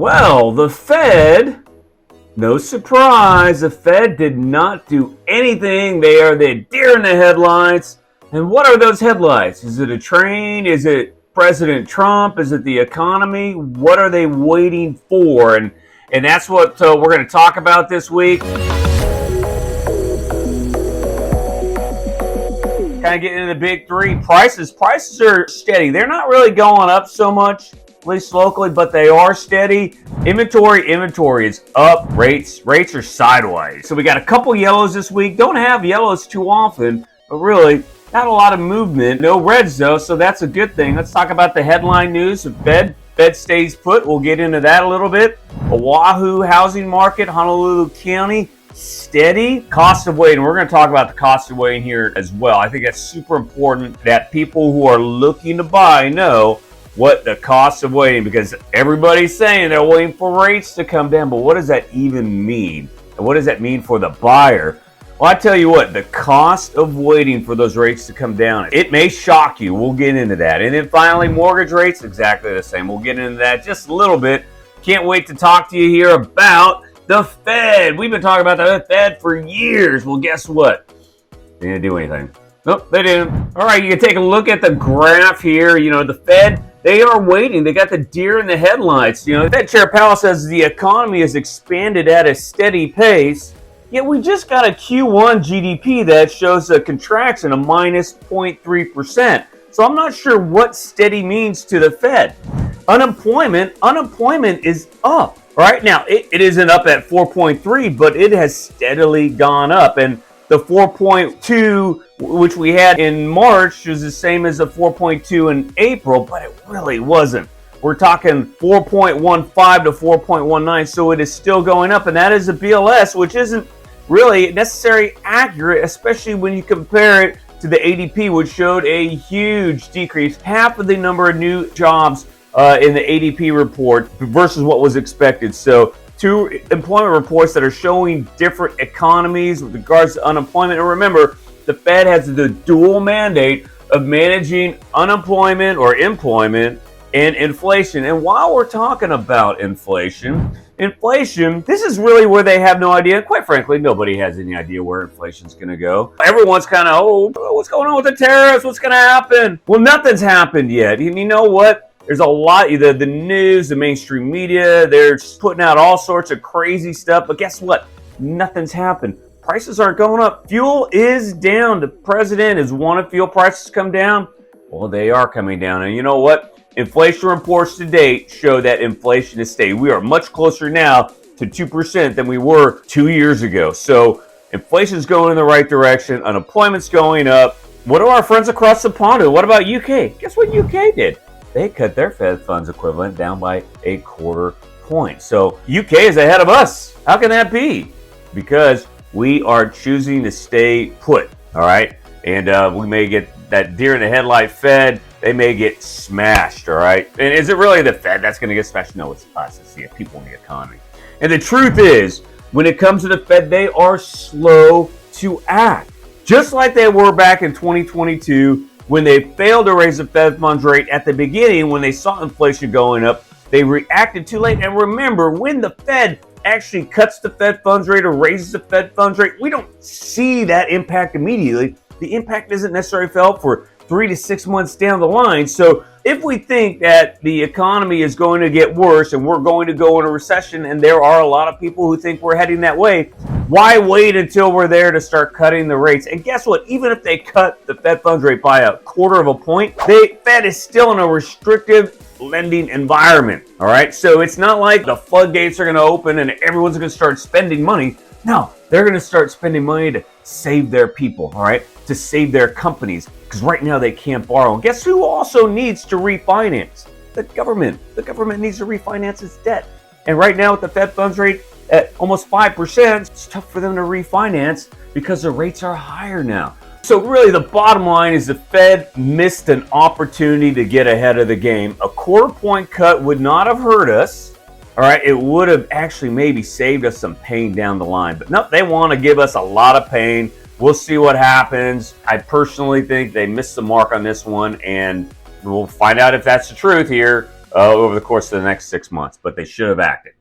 Well, the Fed, no surprise, the Fed did not do anything. They are the deer in the headlights. And what are those headlights? Is it a train? Is it President Trump? Is it the economy? What are they waiting for? And that's what we're going to talk about this week. Kind of getting into the big three. Prices are steady. They're not really going up so much, at least locally, but they are steady. Inventory is up. Rates are sideways. So we got a couple yellows this week. Don't have yellows too often, but really not a lot of movement. No reds though, so that's a good thing. Let's talk about the headline news. The Fed stays put. We'll get into that a little bit. Oahu housing market, Honolulu County, steady. Cost of waiting. We're going to talk about the cost of waiting here as well. I think that's super important that people who are looking to buy know what the cost of waiting, because everybody's saying they're waiting for rates to come down, but what does that even mean? And what does that mean for the buyer? Well, I tell you what, the cost of waiting for those rates to come down, it may shock you. We'll get into that. And then finally, mortgage rates, exactly the same. We'll get into that just a little bit. Can't wait to talk to you here about the Fed. We've been talking about the Fed for years. Well, guess what? They didn't do anything. Nope, they didn't. All right, you can take a look at the graph here. You know, the Fed, they are waiting. They got the deer in the headlights. You know, Fed Chair Powell says the economy has expanded at a steady pace. Yet we just got a Q1 GDP that shows a contraction of minus 0.3%. So I'm not sure what steady means to the Fed. Unemployment is up. Right now, it isn't up at 4.3, but it has steadily gone up. And the 4.2, which we had in March, was the same as the 4.2 in April, but it really wasn't. We're talking 4.15 to 4.19, so it is still going up. And that is a BLS, which isn't really necessarily accurate, especially when you compare it to the ADP, which showed a huge decrease, half of the number of new jobs in the ADP report versus what was expected. So two employment reports that are showing different economies with regards to unemployment. And remember, the Fed has the dual mandate of managing unemployment or employment and inflation. And while we're talking about inflation, this is really where they have no idea. Quite frankly, nobody has any idea where inflation's going to go. Everyone's kind of, what's going on with the tariffs? What's going to happen? Well, nothing's happened yet. And you know what? There's a lot, the news, the mainstream media, they're putting out all sorts of crazy stuff. But guess what? Nothing's happened. Prices aren't going up. Fuel is down. The president has wanted fuel prices to come down. Well, they are coming down. And you know what? Inflation reports to date show that inflation is staying. We are much closer now to 2% than we were 2 years ago. So inflation is going in the right direction. Unemployment's going up. What do our friends across the pond do? What about UK? Guess what UK did? They cut their Fed funds equivalent down by 1/4 point. So UK is ahead of us. How can that be? Because we are choosing to stay put. All right. And we may get that deer in the headlight Fed. They may get smashed, all right? And is it really the Fed that's going to get smashed? No, it's us. It's the people in the economy. And the truth is, when it comes to the Fed, they are slow to act. Just like they were back in 2022 when they failed to raise the Fed funds rate at the beginning when they saw inflation going up. They reacted too late. And remember, when the Fed actually cuts the Fed funds rate or raises the Fed funds rate, we don't see that impact immediately. The impact isn't necessarily felt for 3 to 6 months down the line. So if we think that the economy is going to get worse and we're going to go in a recession, and there are a lot of people who think we're heading that way, why wait until we're there to start cutting the rates? And guess what? Even if they cut the Fed funds rate by 1/4 point, the Fed is still in a restrictive lending environment. All right. So it's not like the floodgates are going to open and everyone's going to start spending money. No, they're going to start spending money to save their people, all right, to save their companies, because right now they can't borrow. And guess who also needs to refinance? The government. The government needs to refinance its debt. And right now with the Fed funds rate at almost 5%, it's tough for them to refinance because the rates are higher now. So really the bottom line is the Fed missed an opportunity to get ahead of the game. A 1/4 point cut would not have hurt us. All right, it would have actually maybe saved us some pain down the line. But no, they want to give us a lot of pain. We'll see what happens. I personally think they missed the mark on this one, and we'll find out if that's the truth here over the course of the next 6 months, but they should have acted.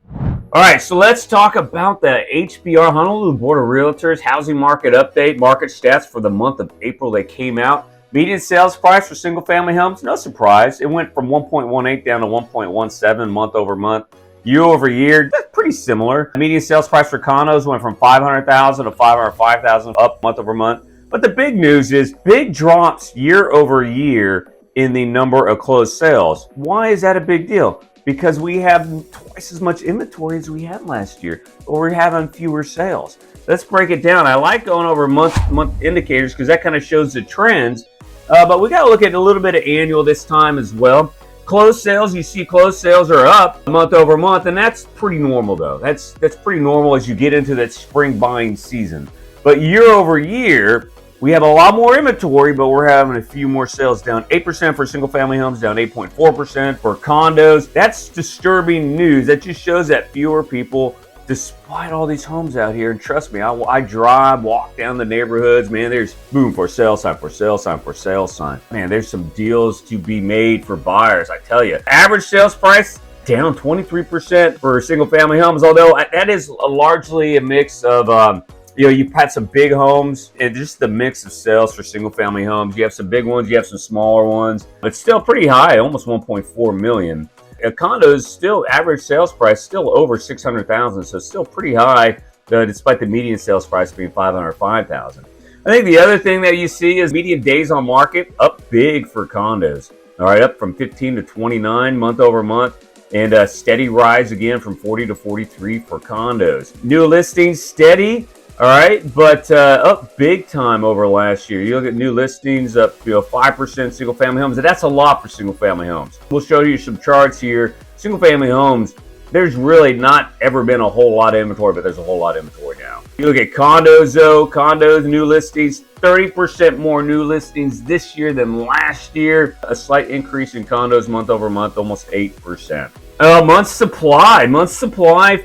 All right, so let's talk about the HBR, Honolulu Board of Realtors housing market update, market stats for the month of April. They came out. Median sales price for single-family homes, no surprise. It went from 1.18 down to 1.17 month over month. Year over year, that's pretty similar. Median sales price for condos went from $500,000 to $505,000, up month over month. But the big news is big drops year over year in the number of closed sales. Why is that a big deal? Because we have twice as much inventory as we had last year, but we're having fewer sales. Let's break it down. I like going over month indicators because that kind of shows the trends. But we got to look at a little bit of annual this time as well. Closed sales, you see closed sales are up month over month, and that's pretty normal though. That's pretty normal as you get into that spring buying season. But year over year, we have a lot more inventory, but we're having a few more sales, down 8% for single family homes, down 8.4% for condos. That's disturbing news. That just shows that fewer people, despite all these homes out here, and trust me, I drive, walk down the neighborhoods, man, there's boom, for sale sign, for sale sign, for sale sign. Man, there's some deals to be made for buyers, I tell you. Average sales price down 23% for single family homes, although that is largely a mix of, you've had some big homes and just the mix of sales for single family homes. You have some big ones, you have some smaller ones, but still pretty high, almost 1.4 million. Condos still average sales price still over 600,000, so still pretty high, despite the median sales price being 505,000. I think the other thing that you see is median days on market up big for condos. All right, up from 15 to 29 month over month, and a steady rise again from 40 to 43 for condos. New listings steady. All right, but up big time over last year. You look at new listings up, 5% single family homes, and that's a lot for single family homes. We'll show you some charts here. Single family homes, there's really not ever been a whole lot of inventory, but there's a whole lot of inventory now. You look at condos though, condos, new listings, 30% more new listings this year than last year. A slight increase in condos month over month, almost 8%. Month supply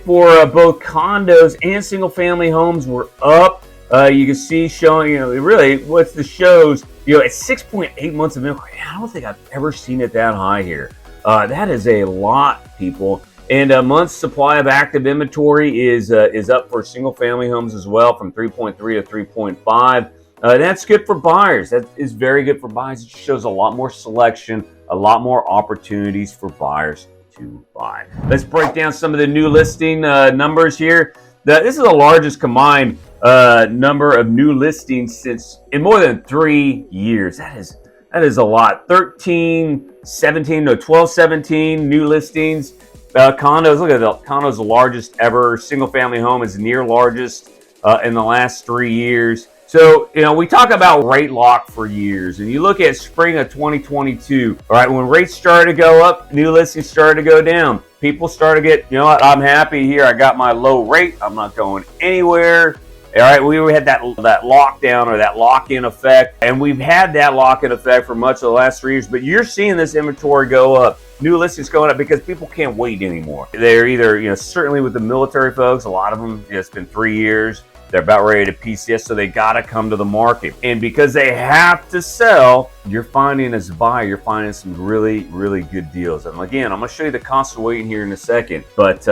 for both condos and single family homes were up. You can see showing, really what the shows, at 6.8 months of inventory. I don't think I've ever seen it that high here. That is a lot, people. And a month's supply of active inventory is up for single family homes as well, from 3.3 to 3.5. That's good for buyers. That is very good for buyers. It shows a lot more selection, a lot more opportunities for buyers to buy. Let's break down some of the new listing numbers here. This is the largest combined number of new listings in more than 3 years. That is a lot. 1217 new listings. Condos, look at the condos, the largest ever. Single family home is near largest in the last 3 years. So, we talk about rate lock for years, and you look at spring of 2022, all right, when rates started to go up, new listings started to go down. People started to get, I'm happy here. I got my low rate. I'm not going anywhere. All right, we had that lockdown or that lock-in effect, and we've had that lock-in effect for much of the last 3 years, but you're seeing this inventory go up. New listings going up because people can't wait anymore. They're either, certainly with the military folks, a lot of them, it's been 3 years. They're about ready to PCS, so they got to come to the market. And because they have to sell, you're finding as a buyer, you're finding some really, really good deals. And again, I'm going to show you the cost of waiting here in a second. But,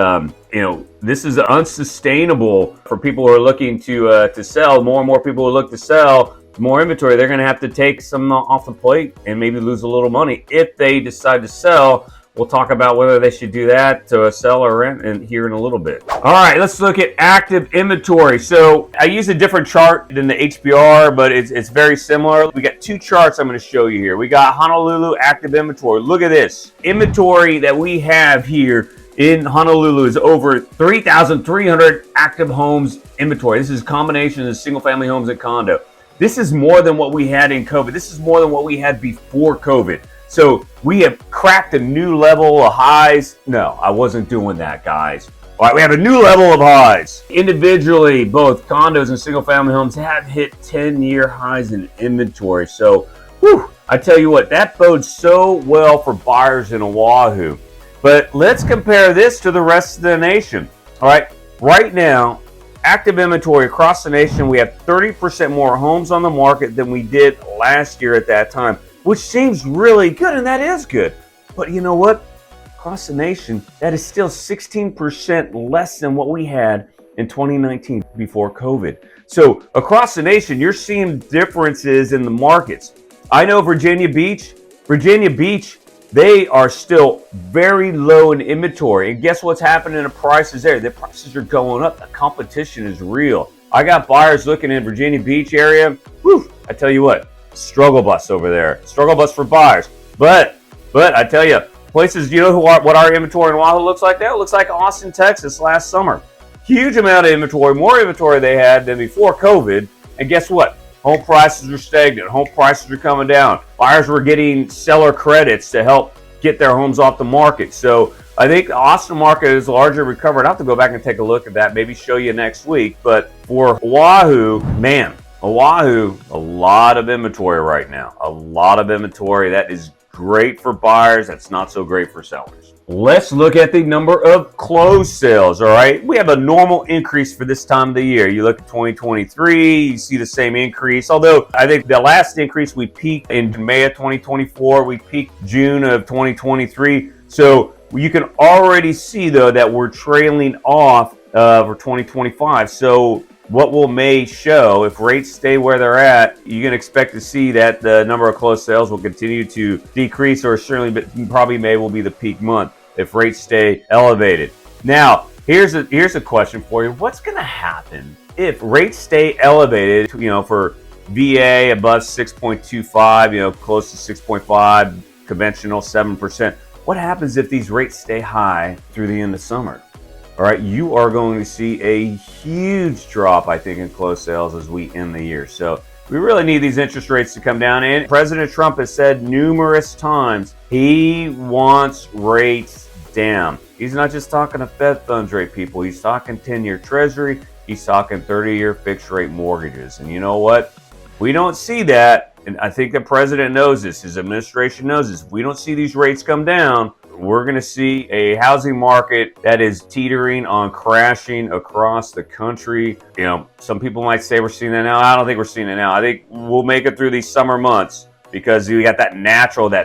this is unsustainable for people who are looking to sell. More and more people who look to sell, more inventory, they're going to have to take some off the plate and maybe lose a little money if they decide to sell. We'll talk about whether they should do that to sell or rent and here in a little bit. All right, let's look at active inventory. So I use a different chart than the HBR, but it's very similar. We got two charts I'm going to show you here. We got Honolulu active inventory. Look at this. Inventory that we have here in Honolulu is over 3,300 active homes inventory. This is a combination of single family homes and condo. This is more than what we had in COVID. This is more than what we had before COVID. So we have cracked a new level of highs. No, I wasn't doing that, guys. All right, we have a new level of highs. Individually, both condos and single family homes have hit 10-year highs in inventory. So, I tell you what, that bodes so well for buyers in Oahu. But let's compare this to the rest of the nation. All right, right now, active inventory across the nation, we have 30% more homes on the market than we did last year at that time, which seems really good, and that is good. But you know what? across the nation, that is still 16% less than what we had in 2019 before COVID. So across the nation, you're seeing differences in the markets. I know Virginia Beach, they are still very low in inventory. And guess what's happening to prices there? The prices are going up. The competition is real. I got buyers looking in Virginia Beach area. Whew, I tell you what, struggle bus over there. Struggle bus for buyers. But I tell you, places, you know what our inventory in Oahu looks like now? It looks like Austin, Texas last summer. Huge amount of inventory, more inventory they had than before COVID. And guess what? Home prices are stagnant. Home prices are coming down. Buyers were getting seller credits to help get their homes off the market. So I think the Austin market is largely recovered. I'll have to go back and take a look at that, maybe show you next week. But for Oahu, man, a lot of inventory right now. A lot of inventory. That is great for buyers. That's not so great for sellers. Let's look at the number of closed sales, all right? We have a normal increase for this time of the year. You look at 2023, you see the same increase. Although I think the last increase, we peaked in May of 2024. We peaked June of 2023. So you can already see, though, that we're trailing off for 2025. So what will May show? If rates stay where they're at, you can expect to see that the number of closed sales will continue to decrease, or certainly probably May will be the peak month if rates stay elevated. Now, here's a question for you. What's going to happen if rates stay elevated, for VA above 6.25, close to 6.5, conventional 7%? What happens if these rates stay high through the end of summer? All right, you are going to see a huge drop, I think, in closed sales as we end the year. So we really need these interest rates to come down. And President Trump has said numerous times he wants rates down. He's not just talking to Fed funds rate people. He's talking 10-year Treasury. He's talking 30-year fixed rate mortgages. And you know what? We don't see that. And I think the president knows this. His administration knows this. If we don't see these rates come down, we're going to see a housing market that is teetering on crashing across the country. Some people might say we're seeing that now. I don't think we're seeing it now. I think we'll make it through these summer months because you got that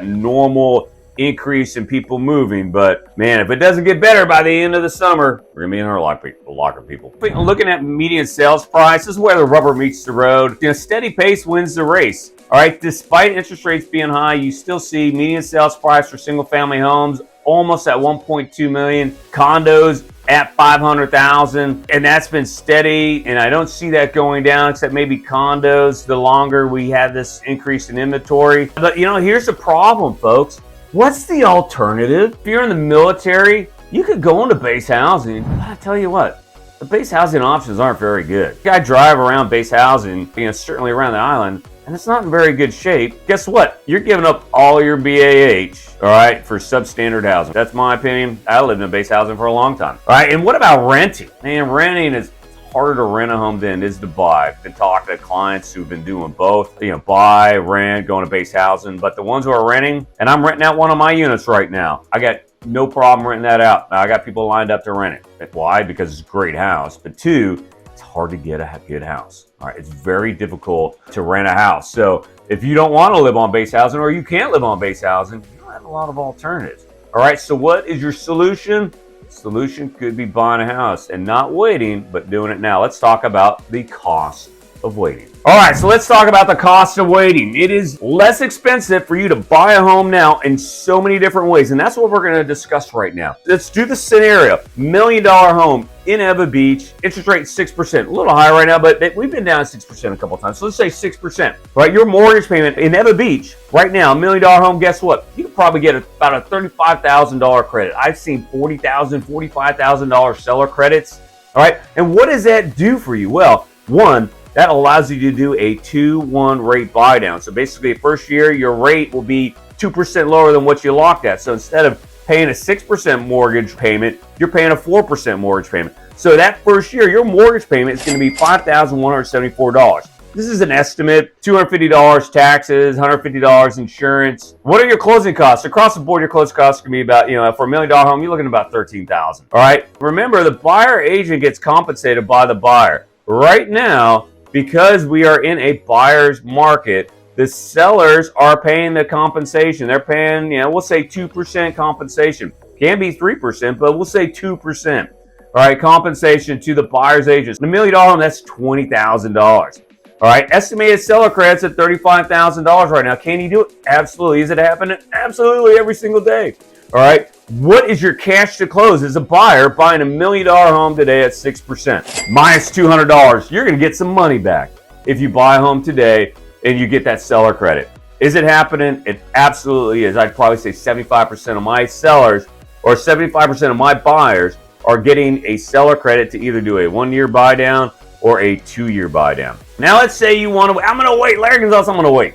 normal increase in people moving. But man, if it doesn't get better by the end of the summer, we're going to be in our locker, people. Looking at median sales price, this is where the rubber meets the road. Steady pace wins the race. All right, despite interest rates being high, you still see median sales price for single-family homes almost at 1.2 million, condos at 500,000, and that's been steady. And I don't see that going down, except maybe condos. The longer we have this increase in inventory, but here's the problem, folks. What's the alternative? If you're in the military, you could go into base housing. But I tell you what, the base housing options aren't very good. I drive around base housing, certainly around the island, and it's not in very good shape. Guess what? You're giving up all your BAH, all right, for substandard housing. That's my opinion. I lived in base housing for a long time. All right, and what about renting? Man, renting is harder to rent a home than it is to buy. I've been talking to clients who've been doing both, buy, rent, going to base housing. But the ones who are renting, and I'm renting out one of my units right now, I got no problem renting that out. Now, I got people lined up to rent it. Why? Because it's a great house. But two, it's hard to get a good house. All right, it's very difficult to rent a house. So if you don't want to live on base housing, or you can't live on base housing, you don't have a lot of alternatives. All right, so what is your solution? The solution could be buying a house and not waiting, but doing it now. Let's talk about the cost of waiting. All right, so let's talk about the cost of waiting. It is less expensive for you to buy a home now in so many different ways, and that's what we're going to discuss right now. Let's do the scenario. $1 million home in Ewa Beach, interest rate 6%. A little high right now, but we've been down 6% a couple times. So let's say 6%. Right, your mortgage payment in Ewa Beach right now, $1 million home, guess what? You could probably get about a $35,000 credit. I've seen $40,000, $45,000 seller credits. All right, and what does that do for you? Well, one, that allows you to do a 2-1 rate buy down. So basically, first year, your rate will be 2% lower than what you locked at. So instead of paying a 6% mortgage payment, you're paying a 4% mortgage payment. So that first year, your mortgage payment is going to be $5,174. This is an estimate. $250 taxes, $150 insurance. What are your closing costs? Across the board, your closing costs can be about, for $1 million home, you're looking at about $13,000. All right. Remember, the buyer agent gets compensated by the buyer. Right now, because we are in a buyer's market, the sellers are paying the compensation. They're paying, we'll say 2% compensation. Can be 3%, but we'll say 2%. All right, compensation to the buyer's agent. $1 million home, that's $20,000. All right, estimated seller credits at $35,000 right now. Can you do it? Absolutely. Is it happening? Absolutely, every single day. All right, what is your cash to close as a buyer buying $1 million home today at 6%? Minus $200. You're going to get some money back if you buy a home today and you get that seller credit. Is it happening? It absolutely is. I'd probably say 75% of my sellers or 75% of my buyers are getting a seller credit to either do a 1-year buy down or a 2-year buy down. Now let's say you want to, I'm going to wait, Larry Gonzalez, I'm going to wait.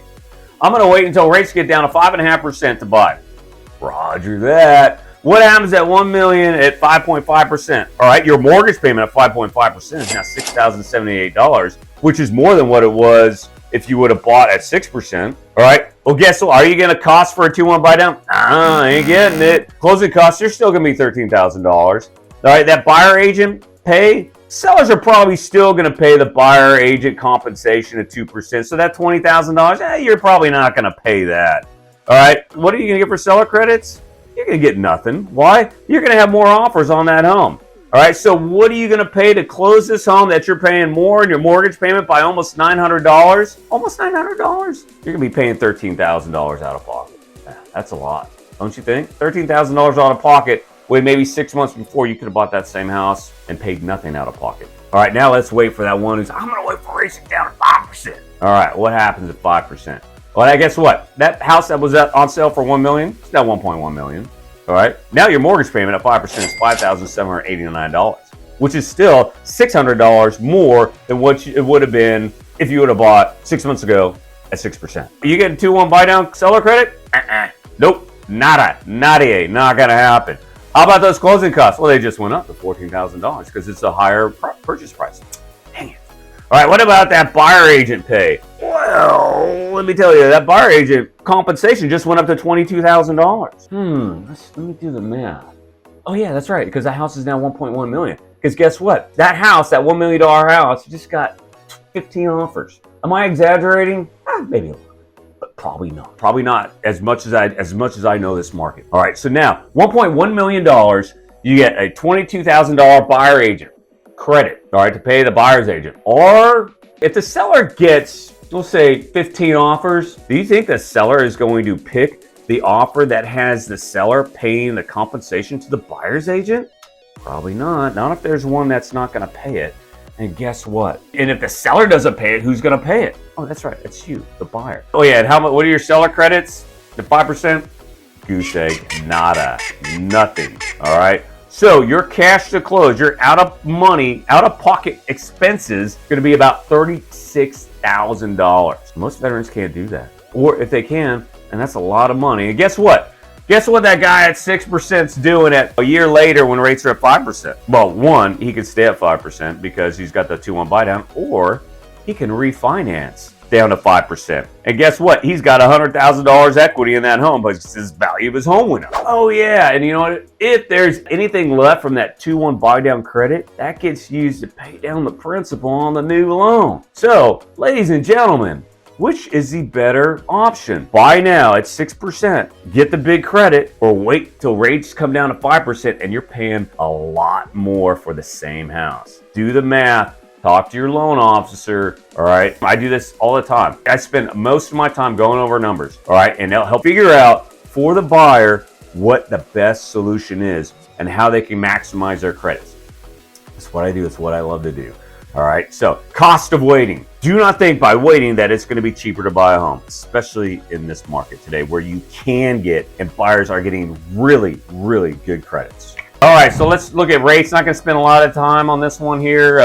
I'm going to wait until rates get down to 5.5% to buy. Roger that. What happens at $1 million at 5.5%? All right, your mortgage payment at 5.5% is now $6,078, which is more than what it was if you would have bought at 6%. All right, well, guess what? Are you going to cost for a 2-1 buy down? I ain't getting it. Closing costs, you're still going to be $13,000. All right, that buyer agent pay, sellers are probably still going to pay the buyer agent compensation at 2%. So that $20,000, you're probably not going to pay that. All right, what are you going to get for seller credits? You're going to get nothing. Why? You're going to have more offers on that home. All right, so what are you going to pay to close this home that you're paying more in your mortgage payment by almost $900? Almost $900? You're going to be paying $13,000 out of pocket. That's a lot, don't you think? $13,000 out of pocket. When maybe 6 months before you could have bought that same house and paid nothing out of pocket. All right, now let's wait for that one who's, I'm going to wait for rates to down to 5%. All right, what happens at 5%? Well, I guess what? That house that was on sale for $1 million, it's now $1.1 million. All right, now your mortgage payment at 5% is $5,789, which is still $600 more than what it would have been if you would have bought 6 months ago at 6%. Are you getting 2-1 buy down seller credit? Nope, not going to happen. How about those closing costs? Well, they just went up to $14,000 because it's a higher purchase price. Dang it. All right, what about that buyer agent pay? Well, let me tell you, that buyer agent compensation just went up to $22,000. Let me do the math. Oh, yeah, that's right, because that house is now $1.1 million. Because guess what? That house, that $1 million house, just got 15 offers. Am I exaggerating? Maybe a little. Probably not. Probably not as much as I know this market. All right, so now $1.1 million, you get a $22,000 buyer agent credit, all right, to pay the buyer's agent. Or if the seller gets, we'll say 15 offers, do you think the seller is going to pick the offer that has the seller paying the compensation to the buyer's agent? Probably not. Not if there's one that's not going to pay it. And guess what? And if the seller doesn't pay it, who's going to pay it? Oh, that's right. It's you, the buyer. Oh, yeah. And how much? What are your seller credits? The 5%? Goose egg. Nada. Nothing. All right. So your cash to close, your out of money, out of pocket expenses, going to be about $36,000. Most veterans can't do that. Or if they can, and that's a lot of money. And guess what? Guess what that guy at 6% is doing at a year later when rates are at 5%? Well, one, he can stay at 5% because he's got the 2-1 buy down, or he can refinance down to 5%. And guess what? He's got $100,000 equity in that home, but his value of his home went up. Oh, yeah. And you know what? If there's anything left from that 2-1 buy down credit, that gets used to pay down the principal on the new loan. So, ladies and gentlemen, which is the better option? Buy now at 6%, get the big credit, or wait till rates come down to 5% and you're paying a lot more for the same house. Do the math. Talk to your loan officer, all right? I do this all the time. I spend most of my time going over numbers, all right? And they'll help figure out for the buyer what the best solution is and how they can maximize their credits. That's what I do. It's what I love to do. All right, so cost of waiting. Do not think by waiting that it's going to be cheaper to buy a home, especially in this market today where you can get and buyers are getting really, really good credits. All right, so let's look at rates. Not going to spend a lot of time on this one here.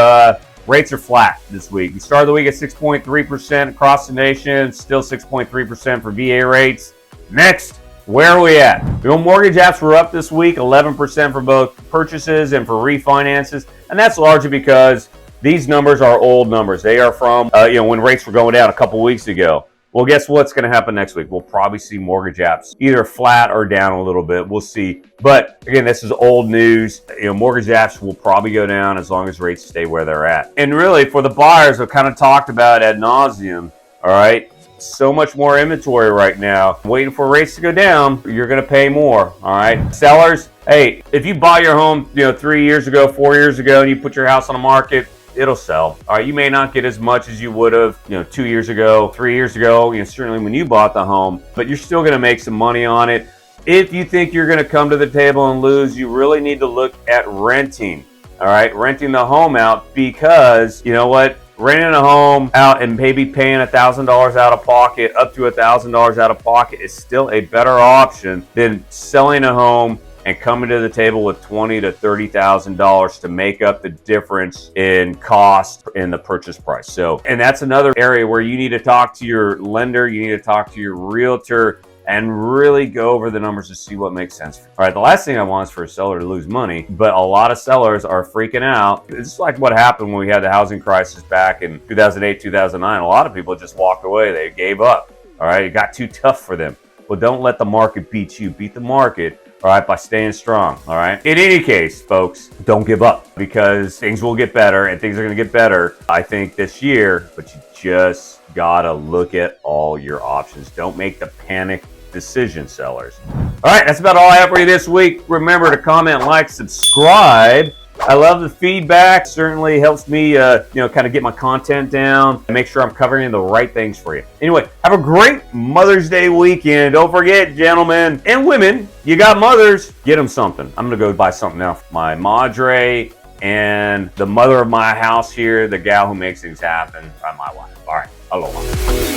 Rates are flat this week. We started the week at 6.3% across the nation, still 6.3% for VA rates. Next, where are we at? The mortgage apps were up this week, 11% for both purchases and for refinances, and that's largely because these numbers are old numbers. They are from when rates were going down a couple weeks ago. Well, guess what's going to happen next week? We'll probably see mortgage apps either flat or down a little bit. We'll see. But again, this is old news. Mortgage apps will probably go down as long as rates stay where they're at. And really, for the buyers, we've kind of talked about ad nauseum. All right. So much more inventory right now. Waiting for rates to go down, you're going to pay more. All right. Sellers, Hey, if you bought your home, 3 years ago, 4 years ago, and you put your house on the market, it'll sell. All right, you may not get as much as you would have, 2 years ago, 3 years ago, certainly when you bought the home, but you're still going to make some money on it. If you think you're going to come to the table and lose, you really need to look at renting. All right, renting the home out, because you know what? Renting a home out and maybe paying $1,000 out of pocket, up to $1,000 out of pocket, is still a better option than selling a home and coming to the table with $20,000 to $30,000 to make up the difference in cost in the purchase price. So, and that's another area where you need to talk to your lender, you need to talk to your realtor, and really go over the numbers to see what makes sense. All right, the last thing I want is for a seller to lose money, but a lot of sellers are freaking out. It's like what happened when we had the housing crisis back in 2008, 2009. A lot of people just walked away. They gave up. All right, it got too tough for them. Well, don't let the market beat you. Beat the market, all right, by staying strong, all right? In any case, folks, don't give up, because things will get better, and things are going to get better, I think, this year, but you just got to look at all your options. Don't make the panic decision, sellers. All right, that's about all I have for you this week. Remember to comment, like, subscribe. I love the feedback. Certainly helps me, kind of get my content down and make sure I'm covering the right things for you. Anyway, have a great Mother's Day weekend. Don't forget, gentlemen and women, you got mothers, get them something. I'm going to go buy something now for my madre and the mother of my house here, the gal who makes things happen, my wife. All right, aloha.